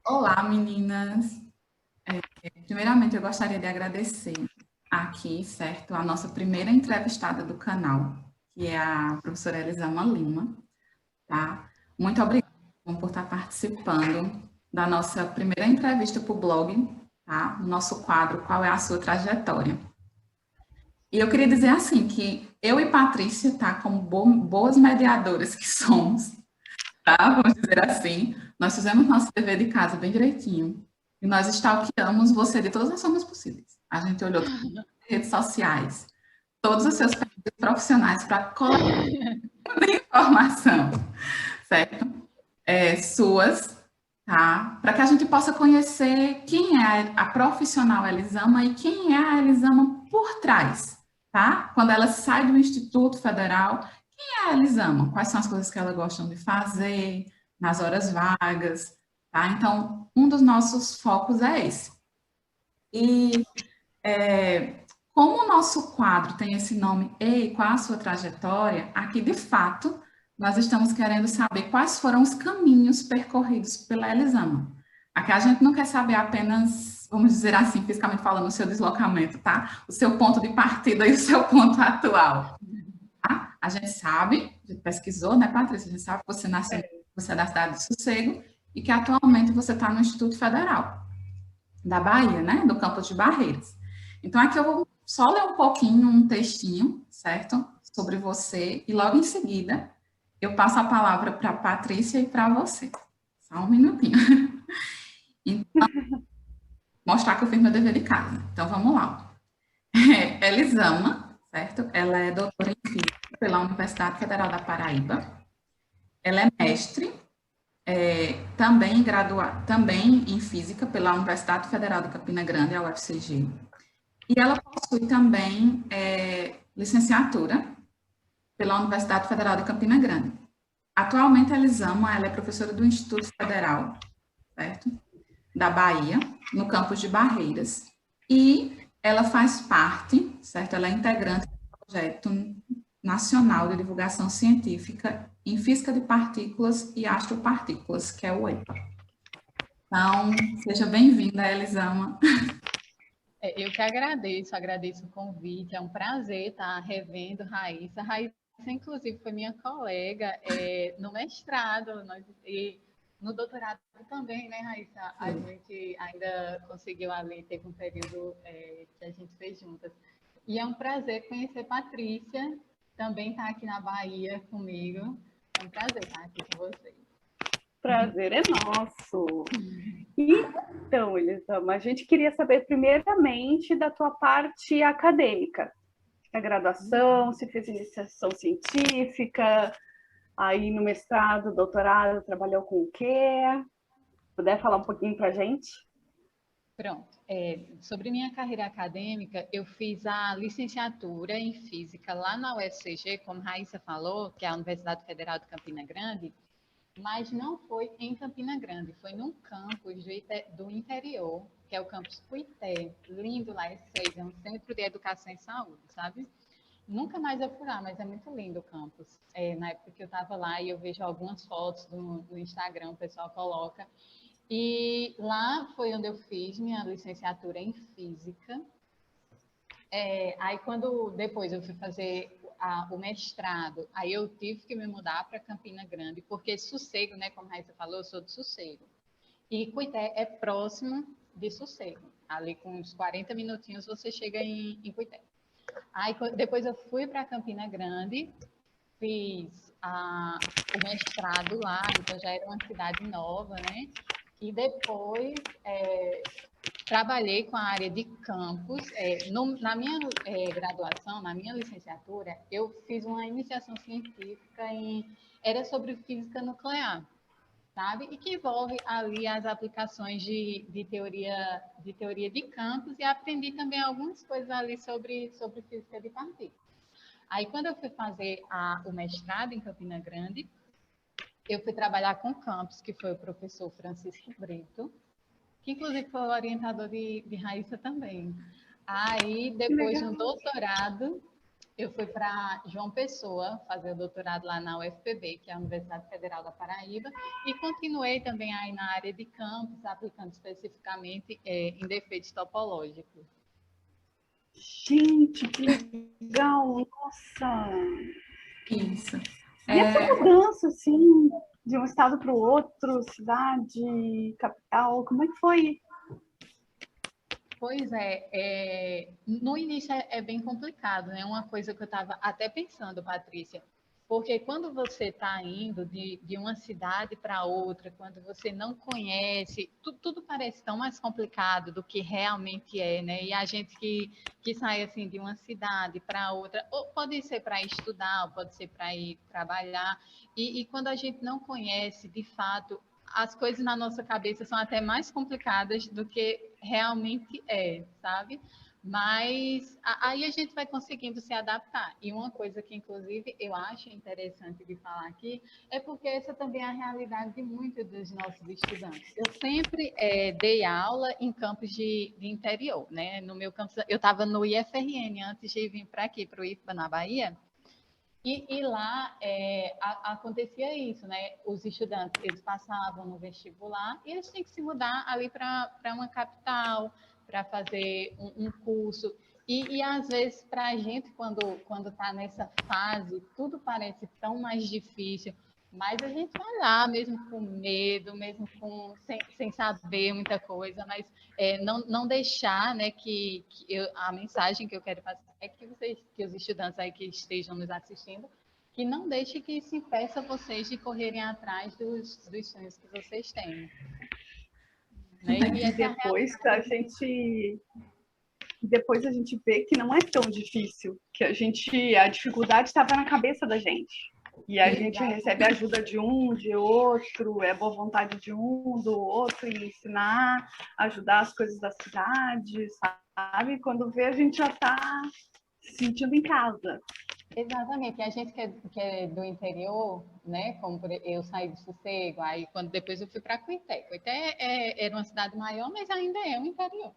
Olá, meninas. Primeiramente, eu gostaria de agradecer aqui, certo, a nossa primeira entrevistada do canal, que é a professora Elisama Lima, tá? Muito obrigada por estar participando da nossa primeira entrevista para o blog, tá? No nosso quadro, Qual é a sua trajetória? E eu queria dizer assim, que eu e Patrícia, tá, como boas mediadoras que somos, tá? Vamos dizer assim, nós fizemos nosso dever de casa bem direitinho. E nós stalkeamos você de todas as formas possíveis. A gente olhou todas as redes sociais, todos os seus perfis profissionais para coletar informação, certo? Suas, tá? Para que a gente possa conhecer quem é a profissional Elisama e quem é a Elisama por trás, tá? Quando ela sai do Instituto Federal, quem é a Elisama? Quais são as coisas que ela gosta de fazer nas horas vagas, tá? Então, um dos nossos focos é esse. E como o nosso quadro tem esse nome, Ei, qual a sua trajetória? Aqui, de fato, nós estamos querendo saber quais foram os caminhos percorridos pela Elisama. Aqui a gente não quer saber apenas, vamos dizer assim, fisicamente falando, o seu deslocamento, tá? O seu ponto de partida e o seu ponto atual. Tá? A gente sabe, a gente pesquisou, né, Patrícia? A gente sabe que você nasceu, você é da cidade de Sossego e que atualmente você está no Instituto Federal da Bahia, né, do campus de Barreiras. Então, aqui eu vou só ler um pouquinho, um textinho, certo? Sobre você, e logo em seguida eu passo a palavra para a Patrícia e para você. Só um minutinho. Então, mostrar que eu fiz meu dever de casa. Então, vamos lá. Elisama, certo? Ela é doutora em Física pela Universidade Federal da Paraíba. Ela é mestre, também em Física pela Universidade Federal de Campina Grande, a UFCG. E ela possui também licenciatura pela Universidade Federal de Campina Grande. Atualmente, a Elisama, ela é professora do Instituto Federal, certo? Da Bahia, no campus de Barreiras. E ela faz parte, certo? Ela é integrante do projeto nacional de divulgação científica em física de partículas e astropartículas, que é o EPA. Então, seja bem-vinda, Elisama. Eu que agradeço o convite, é um prazer estar revendo Raíssa. Raíssa, inclusive, foi minha colega no mestrado e no doutorado também, né, Raíssa? A gente ainda conseguiu ali, teve um período que a gente fez juntas. E é um prazer conhecer Patrícia, também está aqui na Bahia comigo. É um prazer estar aqui com vocês. Prazer é nosso. Então, Elisama, a gente queria saber primeiramente da tua parte acadêmica. A graduação, se fez iniciação científica, aí no mestrado, doutorado, trabalhou com o quê? Puder falar um pouquinho para a gente? Pronto. Sobre minha carreira acadêmica, eu fiz a licenciatura em Física lá na UFCG, como Raíssa falou, que é a Universidade Federal de Campina Grande, mas não foi em Campina Grande, foi num campus do interior, que é o campus Cuité, lindo lá, é um centro de educação e saúde, sabe? Nunca mais eu fui lá, mas é muito lindo o campus. Na época que eu estava lá, e eu vejo algumas fotos no Instagram, o pessoal coloca. E lá foi onde eu fiz minha licenciatura em Física. Aí, quando depois eu fui fazer o mestrado, aí eu tive que me mudar para Campina Grande, porque Sossego, né, como a Raíssa falou, eu sou de Sossego. E Cuité é próximo de Sossego. Ali com uns 40 minutinhos você chega em Cuité. Aí depois eu fui para Campina Grande, fiz o mestrado lá, então já era uma cidade nova, né? E depois trabalhei com a área de campus. Na minha graduação, na minha licenciatura, eu fiz uma iniciação científica era sobre física nuclear, sabe? E que envolve ali as aplicações de teoria de campos e aprendi também algumas coisas ali sobre física de partículas. Aí, quando eu fui fazer o mestrado em Campina Grande, eu fui trabalhar com campus, que foi o professor Francisco Brito, que inclusive foi o orientador de Raíssa também. Aí, depois de um doutorado, Eu fui para João Pessoa fazer o doutorado lá na UFPB, que é a Universidade Federal da Paraíba, e continuei também aí na área de campos, aplicando especificamente em defeitos topológicos. Gente, que legal! Nossa! Isso. E essa mudança, assim, de um estado para o outro, cidade, capital, como é que foi? Pois é, no início é bem complicado, né? Uma coisa que eu estava até pensando, Patrícia, porque quando você está indo de uma cidade para outra, quando você não conhece, tudo parece tão mais complicado do que realmente é, né? E a gente que sai assim de uma cidade para outra, ou pode ser para estudar, ou pode ser para ir trabalhar, e quando a gente não conhece, de fato, as coisas na nossa cabeça são até mais complicadas do que realmente sabe? Mas aí a gente vai conseguindo se adaptar. E uma coisa que, inclusive, eu acho interessante de falar aqui é porque essa também é a realidade de muitos dos nossos estudantes. Eu sempre dei aula em campos de interior, né? No meu campus, eu estava no IFRN antes de vir para aqui, para o IFBA, na Bahia. E lá acontecia isso, né? Os estudantes, eles passavam no vestibular e eles tinham que se mudar ali para uma capital, para fazer um curso. E às vezes, para a gente, quando está nessa fase, tudo parece tão mais difícil, mas a gente vai lá, mesmo com medo, mesmo sem saber muita coisa, mas não deixar, né, a mensagem que eu quero passar é que os estudantes aí que estejam nos assistindo, que não deixe que isso impeça vocês de correrem atrás dos sonhos que vocês têm. Né? E depois a gente vê que não é tão difícil, que a dificuldade estava na cabeça da gente. E a gente recebe a ajuda de um, de outro, é boa vontade de um, do outro, e ensinar, ajudar as coisas da cidade, sabe? Quando vê, a gente já está se sentindo em casa. Exatamente, e a gente que é do interior, né? Como eu saí de Sossego, aí depois eu fui para Cuité. Cuité era uma cidade maior, mas ainda é um interior.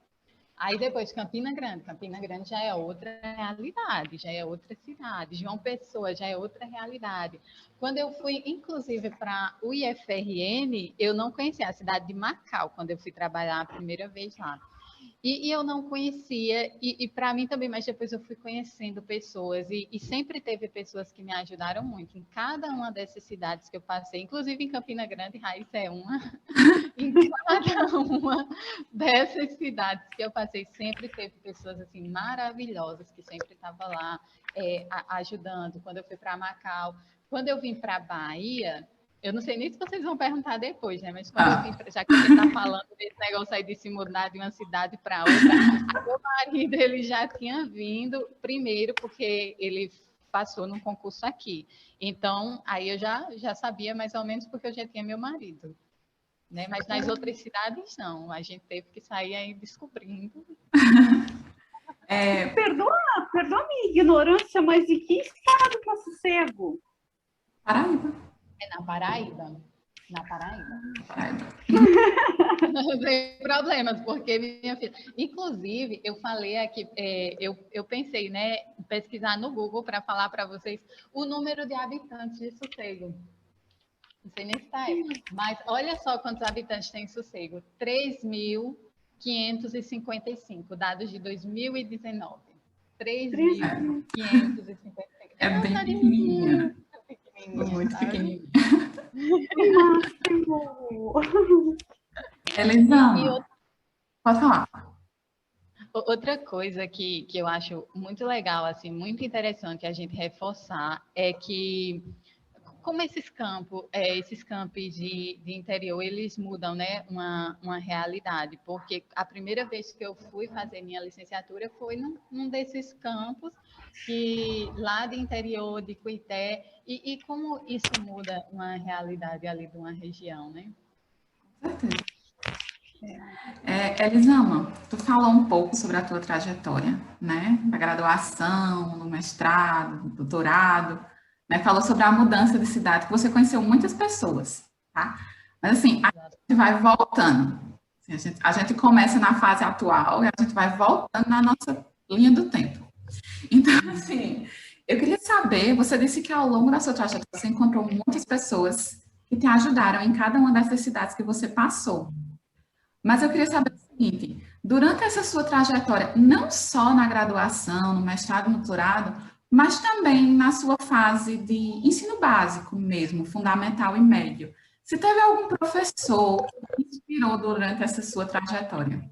Aí depois Campina Grande já é outra realidade, já é outra cidade. João Pessoa já é outra realidade. Quando eu fui, inclusive, para o IFRN, eu não conhecia a cidade de Macau, quando eu fui trabalhar a primeira vez lá. E eu não conhecia, e para mim também, mas depois eu fui conhecendo pessoas, e sempre teve pessoas que me ajudaram muito em cada uma dessas cidades que eu passei, inclusive em Campina Grande, Raíssa é uma, em cada uma dessas cidades que eu passei, sempre teve pessoas assim maravilhosas, que sempre estavam lá ajudando. Quando eu fui para Macau, quando eu vim para Bahia, eu não sei nem se vocês vão perguntar depois, né? Mas quando eu vim, já que a gente está falando desse negócio aí de se mudar de uma cidade para outra, meu marido ele já tinha vindo primeiro porque ele passou num concurso aqui. Então, aí eu já sabia mais ou menos porque eu já tinha meu marido. Né? Mas nas outras cidades, não. A gente teve que sair aí descobrindo. Perdoa minha ignorância, mas em que estado que é Sossego? Paraíba. É na Paraíba. Na Paraíba. Paraíba. Não tem problemas, porque minha filha... Inclusive, eu falei aqui, eu pensei, né, pesquisar no Google para falar para vocês o número de habitantes de Sossego. Não sei nem se está aí. Mas olha só quantos habitantes tem em Sossego. 3.555, dados de 2019. 3.555. É bem pequenininha. Muito pequenininha. Elisama, pode falar. Outra coisa que eu acho muito legal, assim, muito interessante a gente reforçar é que como esses campos de interior, eles mudam, né, uma realidade, porque a primeira vez que eu fui fazer minha licenciatura foi num desses campos, lá de interior, de Cuité, e como isso muda uma realidade ali de uma região, né? Com certeza. Elisama, tu falou um pouco sobre a tua trajetória, né, da graduação, do mestrado, do doutorado, né, falou sobre a mudança de cidade, que você conheceu muitas pessoas, tá? Mas assim, a gente vai voltando. Assim, a gente começa na fase atual e a gente vai voltando na nossa linha do tempo. Então, assim, Eu queria saber, você disse que ao longo da sua trajetória você encontrou muitas pessoas que te ajudaram em cada uma dessas cidades que você passou. Mas eu queria saber o seguinte, durante essa sua trajetória, não só na graduação, no mestrado, no doutorado, mas também na sua fase de ensino básico mesmo, fundamental e médio, se teve algum professor que te inspirou durante essa sua trajetória?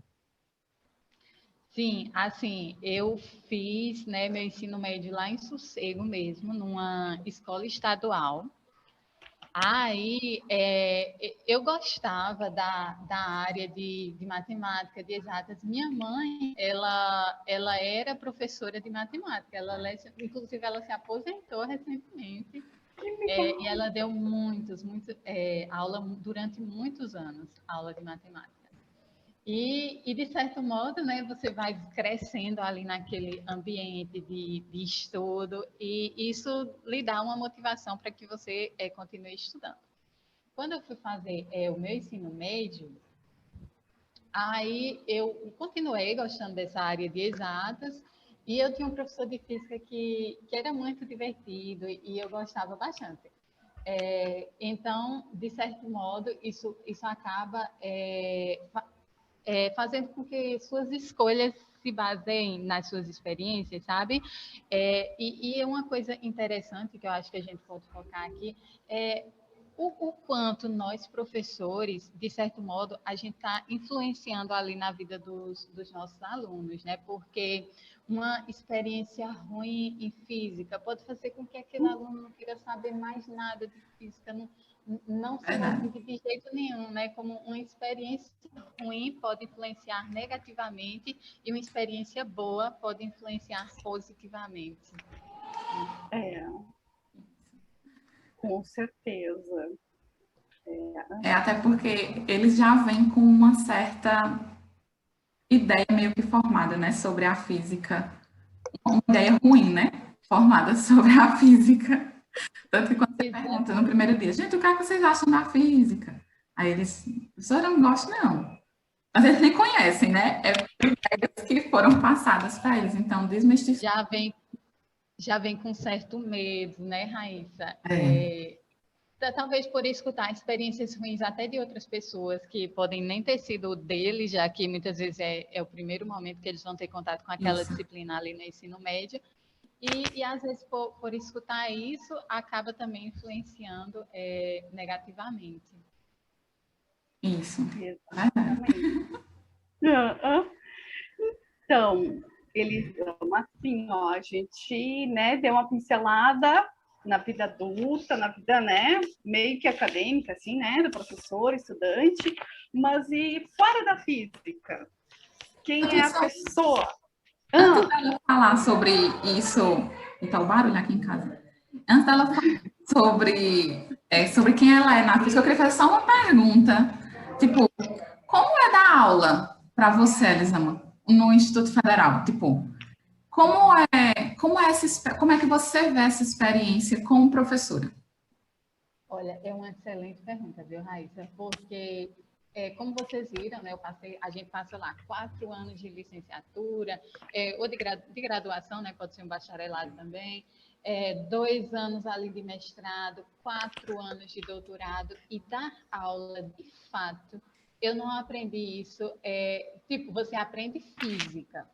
Sim, assim, eu fiz, né, meu ensino médio lá em Sossego mesmo, numa escola estadual. Aí, eu gostava da área de matemática, de exatas. Minha mãe, ela era professora de matemática. Inclusive, ela se aposentou recentemente. Que E legal. ela deu aula durante muitos anos, aula de matemática. De certo modo, né, você vai crescendo ali naquele ambiente de estudo e isso lhe dá uma motivação para que você continue estudando. Quando eu fui fazer o meu ensino médio, aí eu continuei gostando dessa área de exatas e eu tinha um professor de física que era muito divertido e eu gostava bastante. Então, de certo modo, isso acaba fazendo com que suas escolhas se baseiem nas suas experiências, sabe? E uma coisa interessante que eu acho que a gente pode focar aqui é o quanto nós, professores, de certo modo, a gente está influenciando ali na vida dos nossos alunos, né? Porque uma experiência ruim em física pode fazer com que aquele aluno não queira saber mais nada de física, não se Verdade. motive de jeito nenhum, né? Como uma experiência ruim pode influenciar negativamente e uma experiência boa pode influenciar positivamente. É, com certeza. Até porque eles já vêm com uma certa ideia meio que formada, né, sobre a física. Uma ideia ruim, né, formada sobre a física. Tanto que quando você pergunta no primeiro dia, gente, o que é que vocês acham da física? Aí eles, professora, eu não gosto não. Mas eles nem conhecem, né? É ideias que foram passadas para eles. Então, desmistificar. Já vem, já vem com certo medo, né, Raíssa? É, Talvez por escutar experiências ruins até de outras pessoas que podem nem ter sido deles, já que muitas vezes é o primeiro momento que eles vão ter contato com aquela isso, disciplina ali no ensino médio. E às vezes, por escutar isso, acaba também influenciando negativamente. isso. Verdade. Exatamente. Então, eles dão assim, ó, a gente, né, deu uma pincelada na vida adulta, na vida, né, meio que acadêmica, assim, né, do professor, estudante, mas e fora da física? Quem é a pessoa? Antes dela falar sobre isso, então o barulho aqui em casa. Antes dela falar sobre quem ela é na física, eu queria fazer só uma pergunta. Tipo, como é dar aula para você, Elisama, no Instituto Federal? Tipo, como é que você vê essa experiência como professora? Olha, é uma excelente pergunta, viu, Raíssa? Porque, como vocês viram, né, a gente passa lá 4 anos de licenciatura, ou de graduação, né, pode ser um bacharelado também, 2 anos ali de mestrado, 4 anos de doutorado, e dar aula, de fato, eu não aprendi isso. Tipo, você aprende física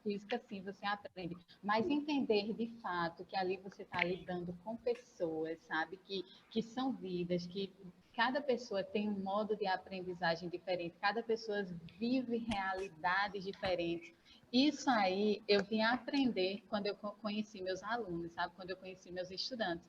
sim, você aprende, mas entender de fato que ali você está lidando com pessoas, sabe, que são vidas, que cada pessoa tem um modo de aprendizagem diferente, cada pessoa vive realidades diferentes. Isso aí eu vim aprender quando eu conheci meus alunos, sabe? Quando eu conheci meus estudantes.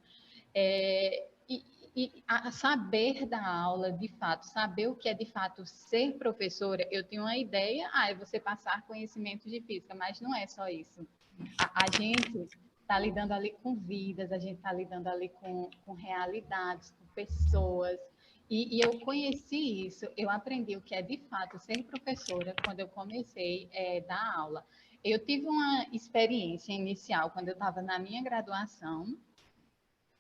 E a saber da aula, de fato, saber o que é de fato ser professora, eu tenho uma ideia, é você passar conhecimento de física, mas não é só isso. A gente está lidando ali com vidas, a gente está lidando ali com realidades, com pessoas. E eu conheci isso, eu aprendi o que é de fato ser professora quando eu comecei a dar aula. Eu tive uma experiência inicial quando eu estava na minha graduação,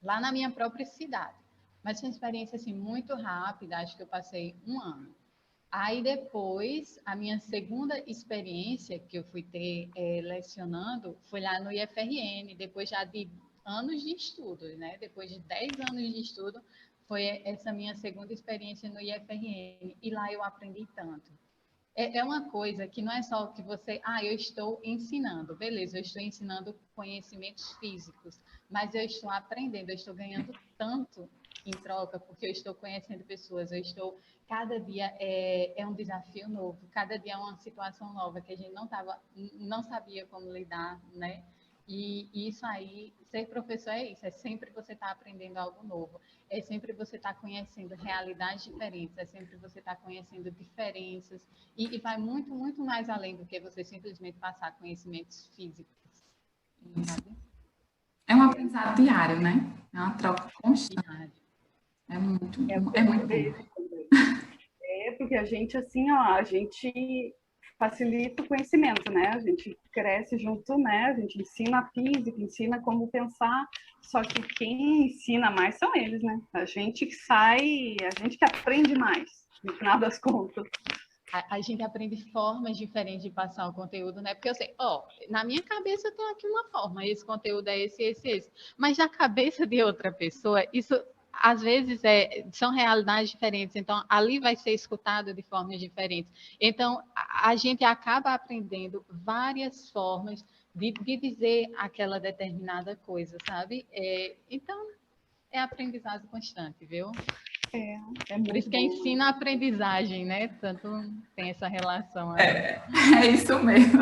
lá na minha própria cidade. Mas foi uma experiência assim, muito rápida, acho que eu passei 1 ano. Aí depois, a minha segunda experiência que eu fui ter lecionando foi lá no IFRN, depois já de anos de estudo, né? Depois de 10 anos de estudo, foi essa minha segunda experiência no IFRN, e lá eu aprendi tanto. É uma coisa que não é só que você, eu estou ensinando, beleza, eu estou ensinando conhecimentos físicos, mas eu estou aprendendo, eu estou ganhando tanto em troca, porque eu estou conhecendo pessoas, cada dia é um desafio novo, cada dia é uma situação nova que a gente não sabia como lidar, né? E isso aí, ser professor é isso, é sempre você estar aprendendo algo novo, é sempre você estar conhecendo realidades diferentes, é sempre você estar conhecendo diferenças, e vai muito, muito mais além do que você simplesmente passar conhecimentos físicos, sabe? É um aprendizado diário, né? É uma troca constante. Diário. É muito É bom. É porque a gente, assim, ó, a gente facilita o conhecimento, né? A gente cresce junto, né? A gente ensina a física, ensina como pensar, só que quem ensina mais são eles, né? A gente que sai, a gente que aprende mais, no final das contas. A gente aprende formas diferentes de passar o conteúdo, né? Porque eu sei, na minha cabeça eu tenho aqui uma forma, esse conteúdo é esse. Mas na cabeça de outra pessoa, isso às vezes são realidades diferentes, então ali vai ser escutado de formas diferentes. Então a gente acaba aprendendo várias formas de dizer aquela determinada coisa, sabe? Então é aprendizado constante, viu? É Por isso que ensina a aprendizagem, né? Tanto tem essa relação aí. É isso mesmo.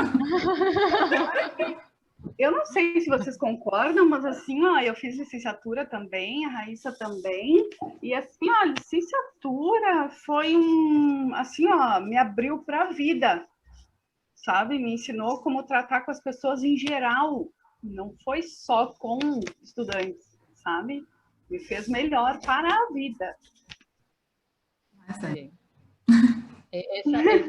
Eu não sei se vocês concordam, mas assim, ó, eu fiz licenciatura também, a Raíssa também, e assim, ó, a licenciatura foi assim, ó, me abriu para a vida, sabe? Me ensinou como tratar com as pessoas em geral, não foi só com estudantes, sabe? Me fez melhor para a vida. Essa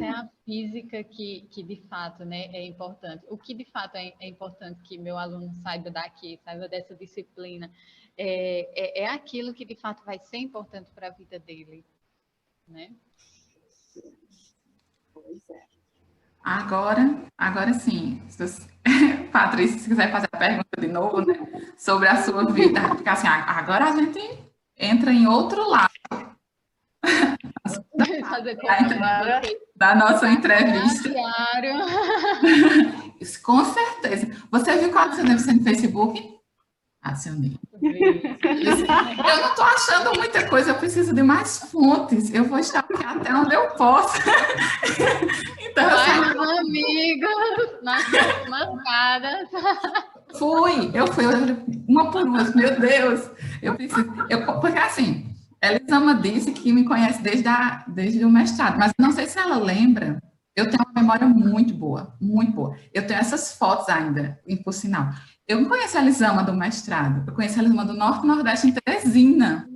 é a física que de fato, né, é importante. O que de fato é importante que meu aluno saiba daqui, saiba dessa disciplina, é aquilo que de fato vai ser importante para a vida dele, né? Pois é. Agora sim, Patrícia, se quiser fazer a pergunta de novo, né, sobre a sua vida, porque assim, agora a gente entra em outro lado da nossa entrevista. Com certeza. Você viu qual você deve ser no Facebook? Acionei. Eu não estou achando muita coisa, eu preciso de mais fontes. Eu vou estar aqui até onde eu posso. Então, meus amigos, nas mancadas. Eu fui uma por uma, meu Deus. Porque assim, Elisama disse que me conhece desde o mestrado, mas não sei se ela lembra. Eu tenho uma memória muito boa, muito boa. Eu tenho essas fotos ainda, por sinal. Eu não conheço a Elisama do mestrado, eu conheço a Elisama do Norte e Nordeste em Teresina.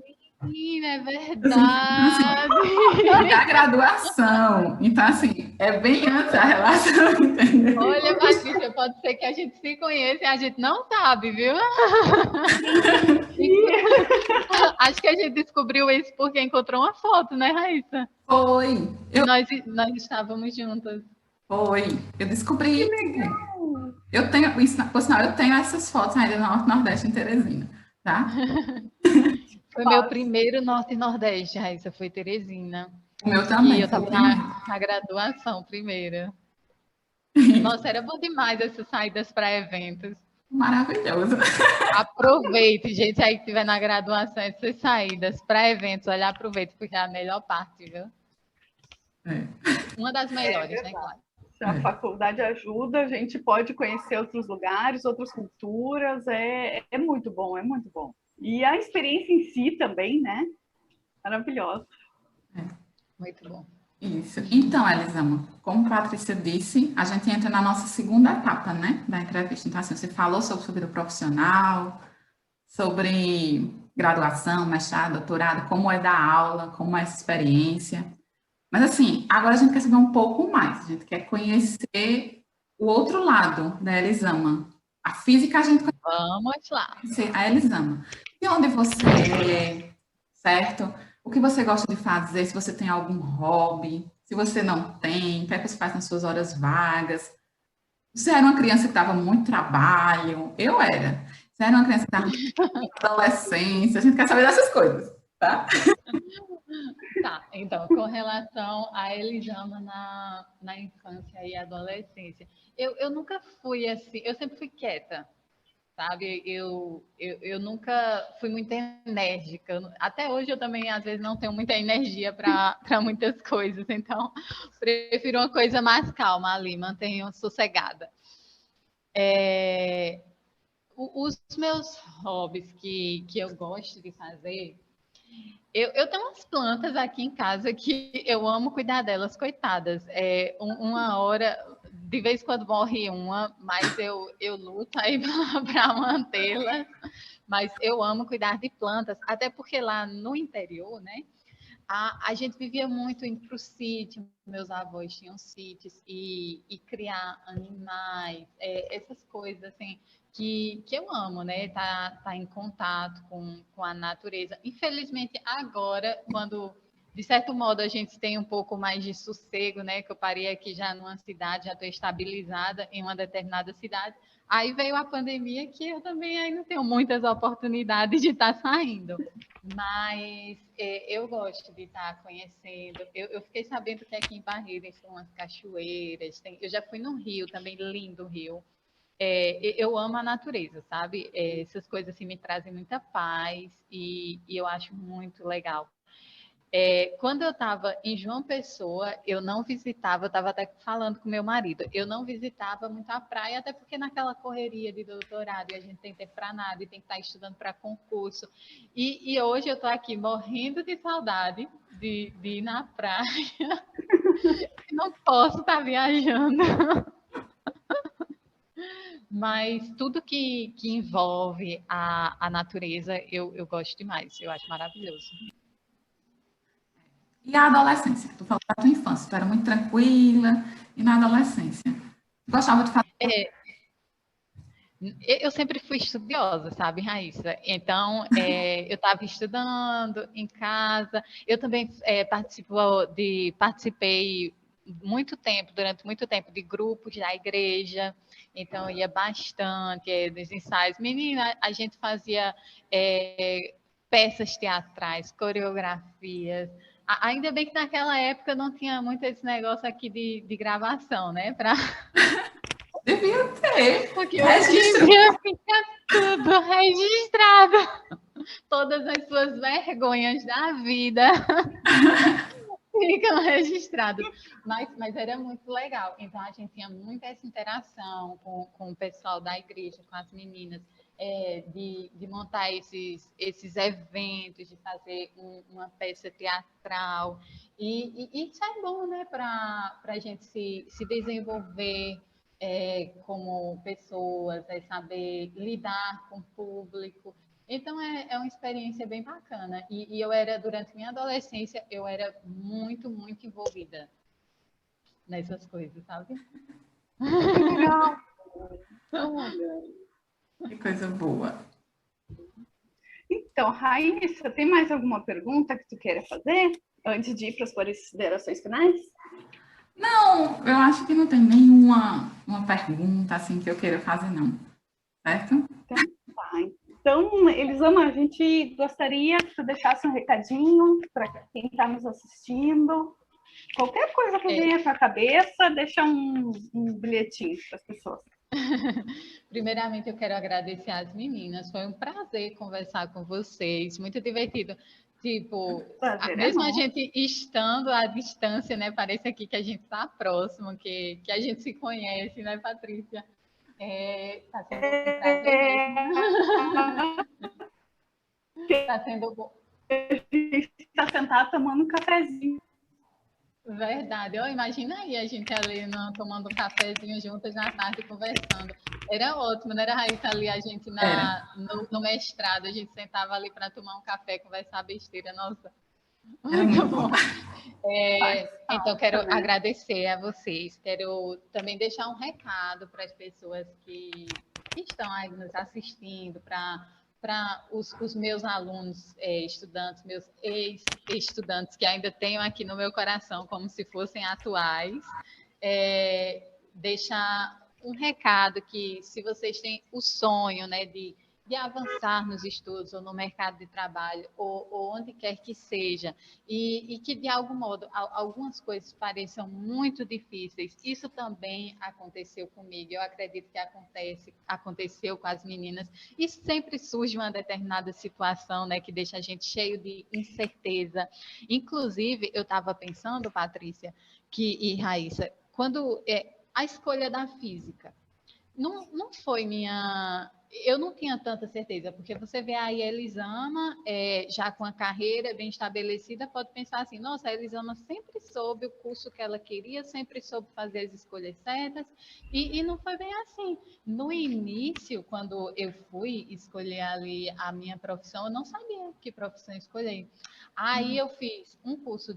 Menina, é verdade. Assim, da graduação. Então, assim, é bem antes a relação, entendeu? Olha, Patrícia, pode ser que a gente se conheça e a gente não sabe, viu? Acho que a gente descobriu isso porque encontrou uma foto, né, Raíssa? Foi. Nós estávamos juntas. Foi. Eu descobri. Que legal. Por sinal, eu tenho essas fotos ainda no Norte e Nordeste em Teresina, tá? Foi meu primeiro Norte e Nordeste, Raíssa, foi Teresina. O meu também. E eu estava na graduação primeira. Nossa, era bom demais essas saídas para eventos. Maravilhoso. Aproveite, gente, aí que estiver na graduação, essas saídas para eventos, olha, aproveite, porque é a melhor parte, viu? Uma das melhores, né, claro. Se a faculdade ajuda, a gente pode conhecer outros lugares, outras culturas, é muito bom, é muito bom. E a experiência em si também, né? Maravilhosa. Muito bom. Isso. Então, Elisama, como a Patrícia disse, a gente entra na nossa segunda etapa, né, da entrevista. Então, assim, você falou sobre sua vida profissional, sobre graduação, mestrado, doutorado, como é dar aula, como é essa experiência. Mas, assim, agora a gente quer saber um pouco mais. A gente quer conhecer o outro lado da Elisama. A física a gente conhece. Vamos lá. A Elisama. De onde você é, certo? O que você gosta de fazer? Se você tem algum hobby? Se você não tem, o que é que você faz nas suas horas vagas? Você era uma criança que dava muito trabalho? Eu era. Se era uma criança que estava na adolescência, a gente quer saber dessas coisas, tá? Tá, então, com relação a Elisama na infância e adolescência, eu nunca fui assim, eu sempre fui quieta, sabe? Eu nunca fui muito enérgica. Até hoje eu também, às vezes, não tenho muita energia para muitas coisas, então prefiro uma coisa mais calma ali, mantenho sossegada. Os meus hobbies que eu gosto de fazer, eu tenho umas plantas aqui em casa que eu amo cuidar delas, coitadas. Uma hora, de vez em quando morre uma, mas eu luto aí para mantê-las. Mas eu amo cuidar de plantas, até porque lá no interior, né? A gente vivia muito indo para o sítio, meus avós tinham sítios, e criar animais, essas coisas assim, que eu amo, né? Tá em contato com a natureza. Infelizmente, agora, quando, de certo modo, a gente tem um pouco mais de sossego, né? Que eu parei aqui já numa cidade, já estou estabilizada em uma determinada cidade. Aí veio a pandemia, que eu também aí não tenho muitas oportunidades de estar saindo. Mas eu gosto de estar conhecendo. Eu fiquei sabendo que aqui em Barreiras tem umas cachoeiras. Eu já fui no Rio também, lindo o Rio. Eu amo a natureza, sabe? Essas coisas assim, me trazem muita paz e eu acho muito legal. Quando eu estava em João Pessoa, eu não visitava, eu estava até falando com meu marido, eu não visitava muito a praia, até porque naquela correria de doutorado, e a gente tem tempo para nada, e tem que estar estudando para concurso. E hoje eu estou aqui morrendo de saudade de ir na praia, não posso estar viajando. Mas tudo que envolve a natureza, eu gosto demais, eu acho maravilhoso. E a adolescência? Tu falou da tua infância, tu era muito tranquila, e na adolescência? Tu gostava de fazer? Eu sempre fui estudiosa, sabe, Raíssa? Então, eu estava estudando em casa. Eu também participei durante muito tempo, de grupos da igreja. Então, eu ia bastante dos ensaios. Menina, a gente fazia peças teatrais, coreografias. Ainda bem que naquela época não tinha muito esse negócio aqui de gravação, né? Devia ter. Porque hoje em Registro. dia fica tudo registrado. Todas as suas vergonhas da vida ficam registradas. Mas era muito legal. Então, a gente tinha muita essa interação com o pessoal da igreja, com as meninas, de montar esses eventos, de fazer uma peça teatral. E isso é bom, né, para a gente se desenvolver como pessoas, saber lidar com o público. Então, é uma experiência bem bacana. E durante minha adolescência, eu era muito, muito envolvida nessas coisas, sabe? Legal. Que coisa boa. Então, Raíssa, tem mais alguma pergunta que tu queira fazer antes de ir para as considerações finais? Não, eu acho que não tem nenhuma uma pergunta assim que eu queira fazer, não. Certo? Tá. Então, Elisama, a gente gostaria que tu deixasse um recadinho para quem está nos assistindo. Qualquer coisa que venha à tua cabeça, deixa um bilhetinho para as pessoas. Primeiramente, eu quero agradecer às meninas. Foi um prazer conversar com vocês. Muito divertido. Tipo, mesmo a gente estando à distância, né? Parece aqui que a gente está próximo, que a gente se conhece, né, Patrícia? Está sendo um prazer mesmo. Está sendo bom. A gente está sentado tomando um cafezinho. Verdade. Imagina aí a gente ali tomando um cafezinho juntas na tarde conversando. Era ótimo, não era, Raíssa, ali a gente no mestrado, a gente sentava ali para tomar um café, conversar besteira. Nossa, muito bom. Então, quero agradecer a vocês. Quero também deixar um recado para as pessoas que estão aí nos assistindo, para os meus alunos, estudantes, meus ex-estudantes, que ainda tenho aqui no meu coração como se fossem atuais, deixar um recado que, se vocês têm o sonho, né, de de avançar nos estudos ou no mercado de trabalho ou onde quer que seja e que de algum modo algumas coisas pareçam muito difíceis. Isso também aconteceu comigo. Eu acredito que aconteceu com as meninas e sempre surge uma determinada situação, né, que deixa a gente cheio de incerteza. Inclusive, eu estava pensando, Patrícia, e Raíssa, quando a escolha da física não foi minha. Eu não tinha tanta certeza, porque você vê aí a Elisama, já com a carreira bem estabelecida, pode pensar assim: nossa, a Elisama sempre soube o curso que ela queria, sempre soube fazer as escolhas certas, e não foi bem assim. No início, quando eu fui escolher ali a minha profissão, eu não sabia que profissão escolher. Aí eu fiz um curso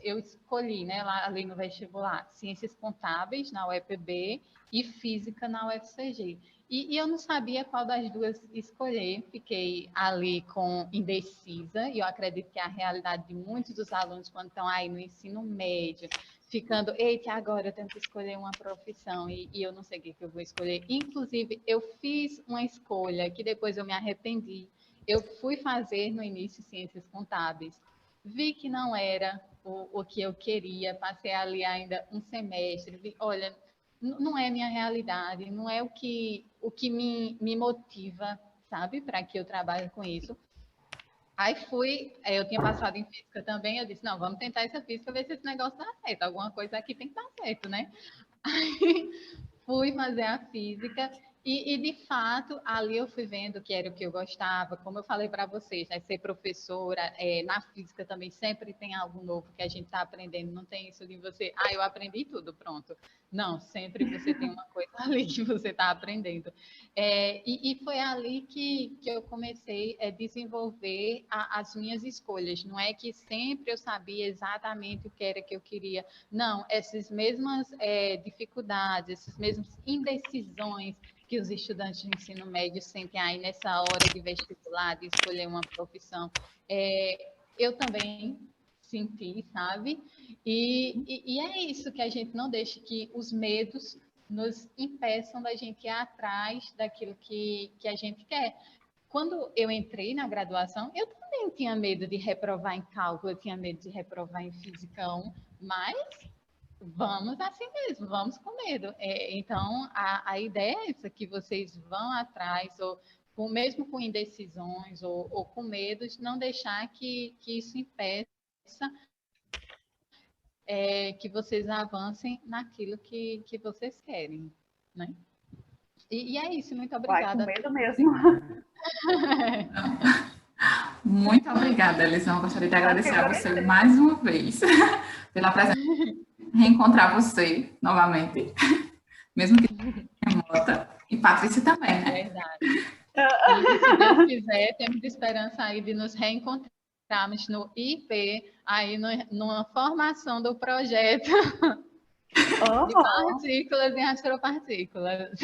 eu escolhi, né, lá ali no vestibular, Ciências Contábeis na UEPB e Física na UFCG. E eu não sabia qual das duas escolher, fiquei ali indecisa, e eu acredito que é a realidade de muitos dos alunos quando estão aí no ensino médio, ficando, eita, agora eu tenho que escolher uma profissão e eu não sei o que eu vou escolher. Inclusive, eu fiz uma escolha que depois eu me arrependi. Eu fui fazer no início Ciências Contábeis, vi que não era o que eu queria, passei ali ainda um semestre, olha, não é minha realidade, não é o que me motiva, sabe, para que eu trabalhe com isso. Aí eu tinha passado em física também, eu disse, não, vamos tentar essa física, ver se esse negócio dá certo, alguma coisa aqui tem que dar certo, né? Aí fui fazer a física de fato, ali eu fui vendo que era o que eu gostava, como eu falei para vocês, né, ser professora, na física também sempre tem algo novo que a gente está aprendendo, não tem isso de você, eu aprendi tudo, pronto. Não, sempre você tem uma coisa ali que você está aprendendo. E foi ali que eu comecei a desenvolver as minhas escolhas, não é que sempre eu sabia exatamente o que era que eu queria, não, essas mesmas dificuldades, essas mesmas indecisões que os estudantes de ensino médio sentem aí nessa hora de vestibular, de escolher uma profissão, eu também senti, sabe? E é isso, que a gente não deixe que os medos nos impeçam da gente ir atrás daquilo que a gente quer. Quando eu entrei na graduação, eu também tinha medo de reprovar em cálculo, eu tinha medo de reprovar em física 1, mas vamos assim mesmo, vamos com medo. Então, a ideia é essa, que vocês vão atrás, ou mesmo com indecisões ou com medos, não deixar que isso impeça que vocês avancem naquilo que vocês querem, né? E é isso, muito obrigada. Vai com medo mesmo. Muito obrigada, Elisama. Gostaria de agradecer a você mais uma vez pela presença. Reencontrar você novamente, mesmo que remota, e Patrícia também, né? Verdade. E se Deus quiser, temos esperança aí de nos reencontrarmos no IP, aí numa formação do projeto de partículas e astropartículas.